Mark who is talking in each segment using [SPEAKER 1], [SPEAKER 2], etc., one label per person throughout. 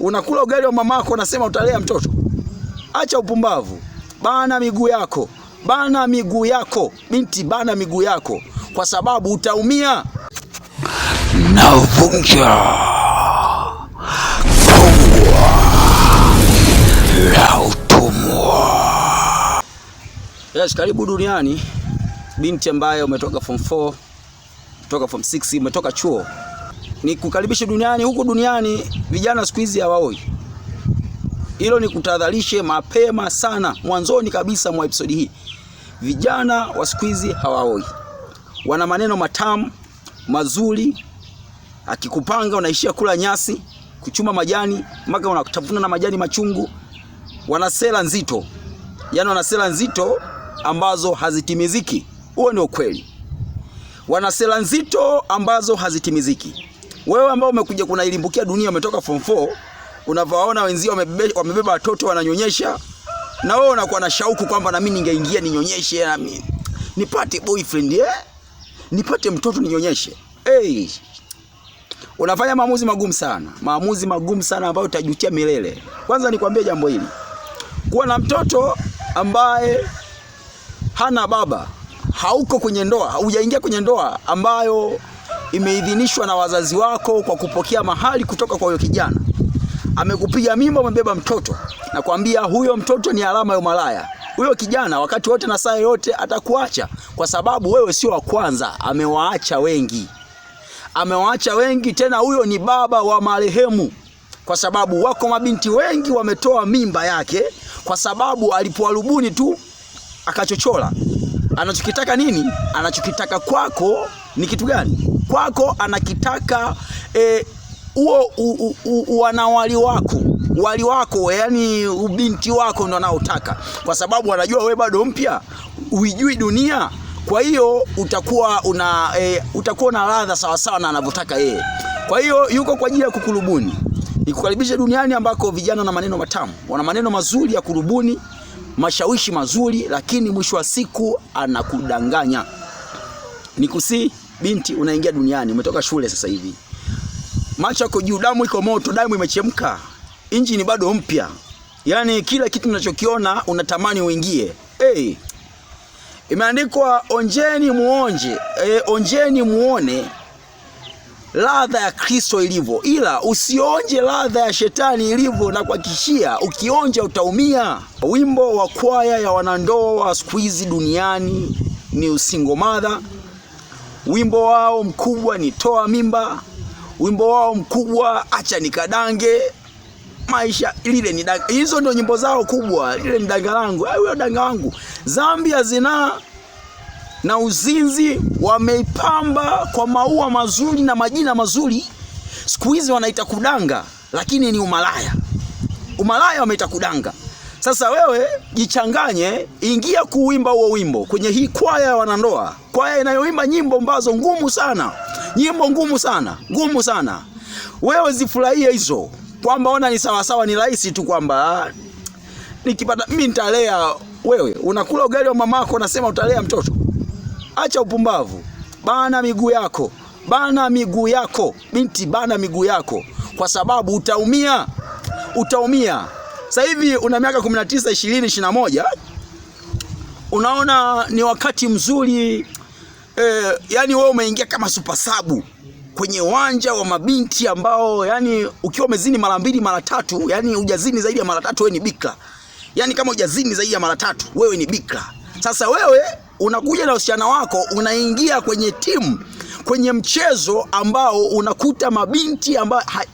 [SPEAKER 1] unakula ugali wa mamako unasema utalea mtoto? Acha upumbavu. Bana miguu yako. Bana miguu yako. Binti, bana miguu yako kwa sababu utaumia.
[SPEAKER 2] Navunja kongwa la utumwa.
[SPEAKER 1] Yes, karibu duniani. Binti ambaye umetoka form 4, umetoka form 6, umetoka chuo. Ni kukaribisha duniani. Huku duniani vijana siku hizi hawaoi. Hilo ni kutahadharishe mapema sana mwanzoni kabisa mwa episode hii. Vijana wa siku hizi hawaoi. Wana maneno matamu, mazuri. Akikupanga unaishia kula nyasi, kuchuma majani, mpaka unatafuna na majani machungu. Wana sera nzito. Yaani wana sera nzito ambazo hazitimiziki. Huo ni ukweli. Wana sera nzito ambazo hazitimiziki. Wewe ambao umekuja kunailimbukia dunia, umetoka form 4, unavaona wenzio wamebeba watoto wananyonyesha, na wewe unakuwa na shauku kwamba na mimi ningeingia ninyonyeshe, na mimi nipate boyfriend, nipate mtoto ninyonyeshe. Unafanya maamuzi magumu sana. Maamuzi magumu sana ambayo utajutia milele. Kwanza nikwambie jambo hili. Kuwa na mtoto ambaye hana baba, hauko kwenye ndoa, haujaingia kwenye ndoa ambayo imeidhinishwa na wazazi wako kwa kupokea mahali kutoka kwa huyo kijana. Amekupiga mimba, umebeba mtoto. Nakwambia huyo mtoto ni alama ya umalaya. Huyo kijana wakati wote na saa yote atakuacha, kwa sababu wewe sio wa kwanza, amewaacha wengi. Amewaacha wengi, tena huyo ni baba wa marehemu. Kwa sababu wako mabinti wengi wametoa mimba yake kwa sababu alipoarubuni tu akachochola. Anachokitaka nini? Anachokitaka kwako ni kitu gani? Kwako anakitaka wanawali wako. Wali wako, yani ubinti wako ndo anaotaka. Kwa sababu anajua wewe bado mpya, huijui dunia. Kwa hiyo utakuwa una ladha sawa sawa na anavyotaka yeye. Kwa hiyo yuko kwa ajili ya kukurubuni. Nikukaribisha duniani ambako vijana na maneno matamu. Wana maneno mazuri ya kurubuni, mashawishi mazuri, lakini mwisho wa siku anakudanganya. Nikusi binti, unaingia duniani, umetoka shule sasa hivi. Macho yako juu, damu iko moto, damu imechemka. Injini bado mpya. Yaani kila kitu unachokiona unatamani uingie. Imeandikwa onjeni muonje, onjeni muone ladha ya Kristo ilivyo, ila usionje ladha ya shetani ilivyo, na kuhakikishia ukionja utaumia. Wimbo wa kwaya ya wanandoa wa siku hizi duniani ni single mother. Wimbo wao mkubwa ni toa mimba. Wimbo wao mkubwa acha nikadange. Maisha lile ni danga. Hizo ndio nyimbo zao kubwa. Lile ni danga langu, huyo danga wangu. Zambia zinaa na uzinzi wameipamba kwa maua mazuri na majina mazuri. Siku hizi wanaita kudanga, lakini ni umalaya. Umalaya wameita kudanga. Sasa wewe jichanganye, ingia kuimba huo wimbo kwenye hii kwaya ya wanandoa. Kwaya inayoimba nyimbo ambazo ngumu sana. Nyimbo ngumu sana, ngumu sana. Wewe zifurahie hizo. Kwamba ona ni sawa sawa, ni rahisi tu kwamba nikipata mimi nitalea. Wewe unakula ugali wa mamako unasema utalea mtoto? Acha upumbavu. Bana miguu yako. Bana miguu yako. Binti, bana miguu yako kwa sababu utaumia. Utaumia. Sasa hivi una miaka 19, 20, 21. Unaona ni wakati mzuri, yani wewe umeingia kama super sub kwenye uwanja wa mabinti ambao, yani ukiwa umezini mara 2 mara 3, yani hujazini zaidi ya mara 3 wewe ni bikra. Yani kama hujazini zaidi ya mara 3 wewe ni bikra. Sasa wewe unakuja na usichana wako, unaingia kwenye timu, kwenye mchezo ambao unakuta mabinti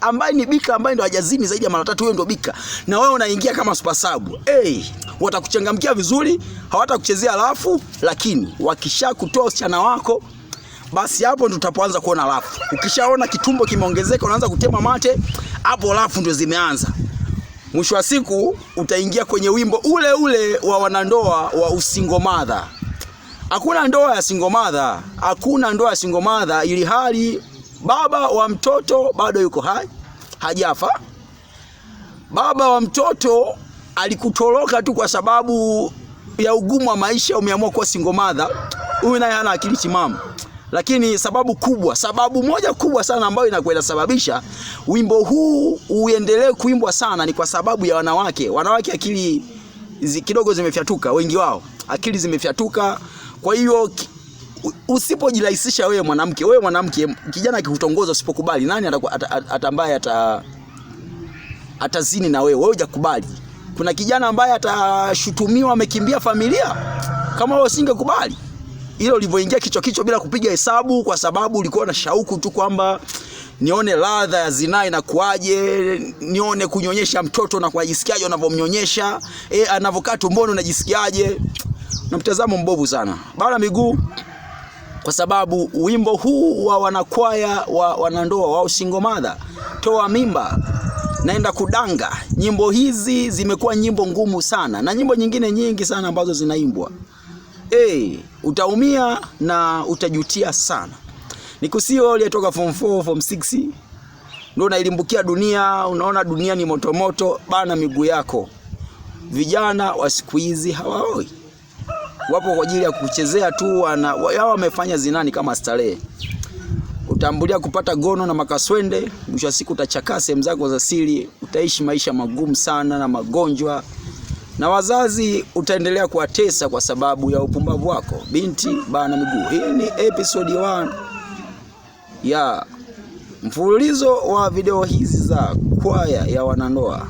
[SPEAKER 1] ambaye ni bikra, ambaye ndo hajazini zaidi ya mara 3, wewe ndo bikra, na wewe unaingia kama super sub. Watakuchangamkia vizuri, hawatakuchezea alafu, lakini wakishakutoa usichana wako, basi hapo ndo tutapoanza kuona alafu. Ukishaona kitumbo kimeongezeka, unaanza kutema mate, hapo alafu ndo zimeanza. Mwisho wa siku utaingia kwenye wimbo ule ule wa wanandoa wa usingle mother. Hakuna ndoa ya single mother, hakuna ndoa ya single mother ili hali baba wa mtoto bado yuko hai, hajafa. Baba wa mtoto alikutoroka tu kwa sababu ya ugumu wa maisha, umeamua kuwa single mother. Huyu naye hana akili timamu. Lakini sababu moja kubwa sana ambayo inakwenda sababisha wimbo huu uendelee kuimbwa sana ni kwa sababu ya wanawake. Wanawake akili kidogo zimefyatuka, wengi wao akili zimefyatuka. Kwa hiyo usipojirahisisha wewe mwanamke, kijana akikutongoza usipokubali, nani ambaye atazini na wewe hujakubali? Kuna kijana ambaye atashutumiwa amekimbia familia kama wewe usingekubali. Hilo ulivyoingia kichwa bila kupiga hesabu, kwa sababu ulikuwa na shauku tu kwamba nione ladha ya zinaa inakuaje, nione kunyonyesha mtoto na kujisikiaje unavyomnyonyesha, anavokaa tumboni unajisikiaje. Na mtazamo mbovu sana. Bana miguu, kwa sababu wimbo huu wa wanakwaya wa wanandoa wa single mother, toa mimba, naenda kudanga, nyimbo hizi zimekuwa nyimbo ngumu sana, na nyimbo nyingine nyingi sana ambazo zinaimbwa. Utaumia na utajutia sana. Nikusio aliyetoka form 4 form 6 ndio unailimbukia dunia, unaona dunia ni motomoto. Bana miguu yako, vijana wa siku hizi hawaoi, wapo kwa ajili ya kuchezea tu, wao wamefanya zinani kama starehe. Utambulia kupata gono na makaswende, mwisho wa siku utachakaa sehemu zako za siri, utaishi maisha magumu sana na magonjwa, na wazazi utaendelea kuwatesa kwa sababu ya upumbavu wako. Binti bana miguu, hii ni episode 1 ya mfululizo wa video hizi za kwaya ya wanandoa.